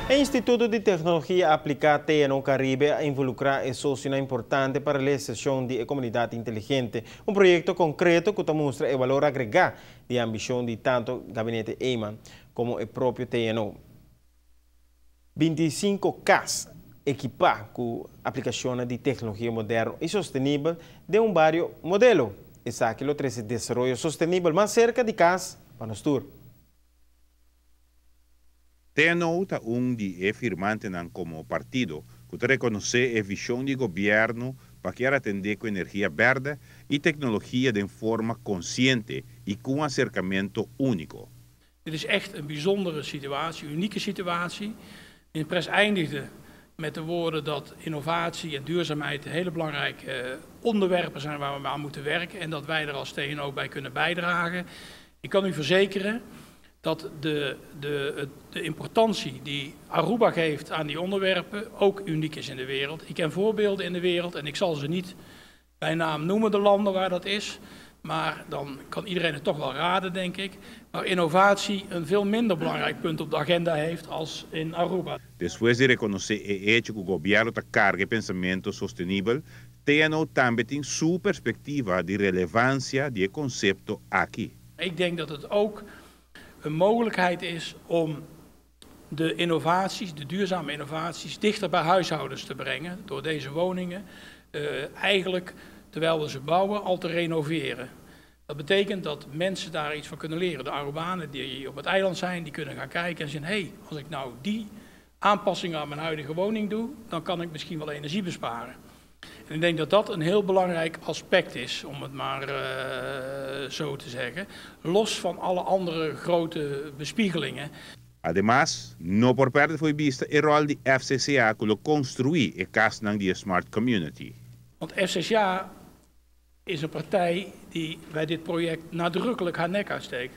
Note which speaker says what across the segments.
Speaker 1: O Instituto de Tecnologia Aplicada TNO Caribe involucra é solução importante para a realização de comunidade inteligente, projeto concreto que mostra o valor agregado de ambição de tanto gabinete EIMA como o próprio TNO. 25 casas equipadas com aplicações de tecnologia moderna e sustentável de vários modelos. Esse aqui é o desenvolvimento sustentável mais cerca de casa para nós todos.
Speaker 2: TNO é de firmante como partido que reconhece a visão de governo para atender com energia verde e tecnologia de forma consciente e com um acercamento único.
Speaker 3: Dit is echt een bijzondere situatie, een unieke situatie. De pers eindigde met de woorden dat innovatie en duurzaamheid hele belangrijke onderwerpen zijn waar we aan moeten werken en dat wij er als TNO bij kunnen bijdragen. Ik kan u verzekeren dat de importantie die Aruba geeft aan die onderwerpen ook uniek is in de wereld. Ik ken voorbeelden in de wereld en ik zal ze niet bij naam noemen, de landen waar dat is. Maar dan kan iedereen het toch wel raden, denk ik. Waar innovatie een veel minder belangrijk punt op de agenda heeft als in Aruba.
Speaker 2: Después de reconocer el hecho que el gobierno carga pensamiento sostenible, TNO también tiene su perspectiva de relevancia del concepto aquí.
Speaker 3: Ik denk dat het ook een mogelijkheid is om de innovaties, de duurzame innovaties, dichter bij huishoudens te brengen door deze woningen. Eigenlijk, terwijl we ze bouwen, al te renoveren. Dat betekent dat mensen daar iets van kunnen leren. De Arubanen die op het eiland zijn, die kunnen gaan kijken en zeggen, hé, als ik nou die aanpassingen aan mijn huidige woning doe, dan kan ik misschien wel energie besparen. En ik denk dat dat een heel belangrijk aspect is, om het maar zo te zeggen, los van alle andere grote bespiegelingen.
Speaker 2: Además, no por perder de vista el rol de FCCA que lo construye en caso de Smart Community.
Speaker 3: Want FCCA is een partij die bij dit project nadrukkelijk haar nek uitsteekt.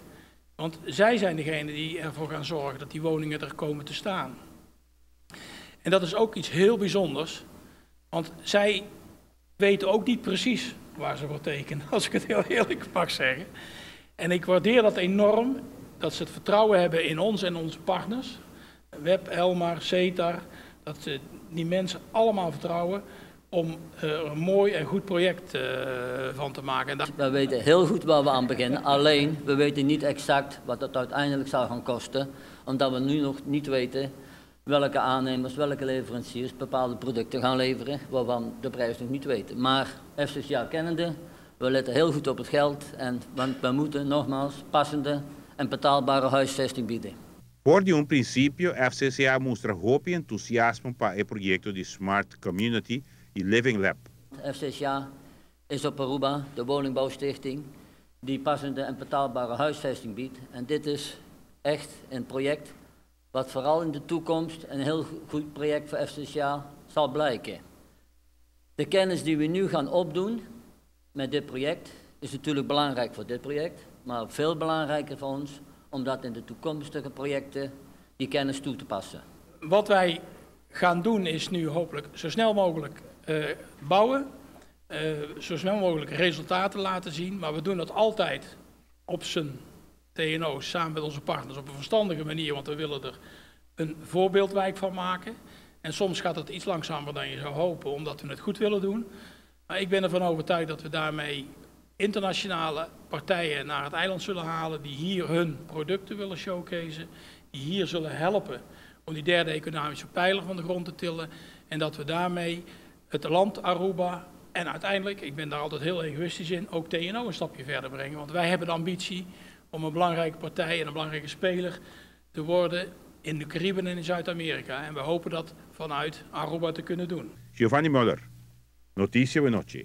Speaker 3: Want zij zijn degene die ervoor gaan zorgen dat die woningen er komen te staan. En dat is ook iets heel bijzonders, want zij weten ook niet precies waar ze voor tekenen, als ik het heel eerlijk mag zeggen. En ik waardeer dat enorm, dat ze het vertrouwen hebben in ons en onze partners. Web, Elmar, CETAR, dat ze die mensen allemaal vertrouwen om er een mooi en goed project van te maken.
Speaker 4: We weten heel goed waar we aan beginnen, alleen we weten niet exact wat het uiteindelijk zal gaan kosten, omdat we nu nog niet weten welke aannemers, welke leveranciers bepaalde producten gaan leveren, waarvan de prijs nog niet weten. Maar FCCA kennende, we letten heel goed op het geld, want we moeten nogmaals passende en betaalbare huisvesting bieden.
Speaker 2: Por de principio, FCCA mostra hoop e entusiasmo para el proyecto de Smart Community e Living Lab.
Speaker 4: FCCA is op Aruba de woningbouwstichting die passende en betaalbare huisvesting biedt. En dit is echt een project wat vooral in de toekomst een heel goed project voor FCCA zal blijken. De kennis die we nu gaan opdoen met dit project is natuurlijk belangrijk voor dit project, maar veel belangrijker voor ons om dat in de toekomstige projecten die kennis toe te passen.
Speaker 3: Wat wij gaan doen is nu hopelijk zo snel mogelijk bouwen, zo snel mogelijk resultaten laten zien, maar we doen dat altijd op zijn TNO's samen met onze partners op een verstandige manier, want we willen er een voorbeeldwijk van maken. En soms gaat het iets langzamer dan je zou hopen, omdat we het goed willen doen. Maar ik ben ervan overtuigd dat we daarmee internationale partijen naar het eiland zullen halen, die hier hun producten willen showcasen, die hier zullen helpen om die derde economische pijler van de grond te tillen. En dat we daarmee het land Aruba en uiteindelijk, ik ben daar altijd heel egoïstisch in, ook TNO een stapje verder brengen. Want wij hebben de ambitie om een belangrijke partij en een belangrijke speler te worden in de Cariben en in Zuid-Amerika. En we hopen dat vanuit Aruba te kunnen doen.
Speaker 2: Giovanni Muller, Noticia Noche.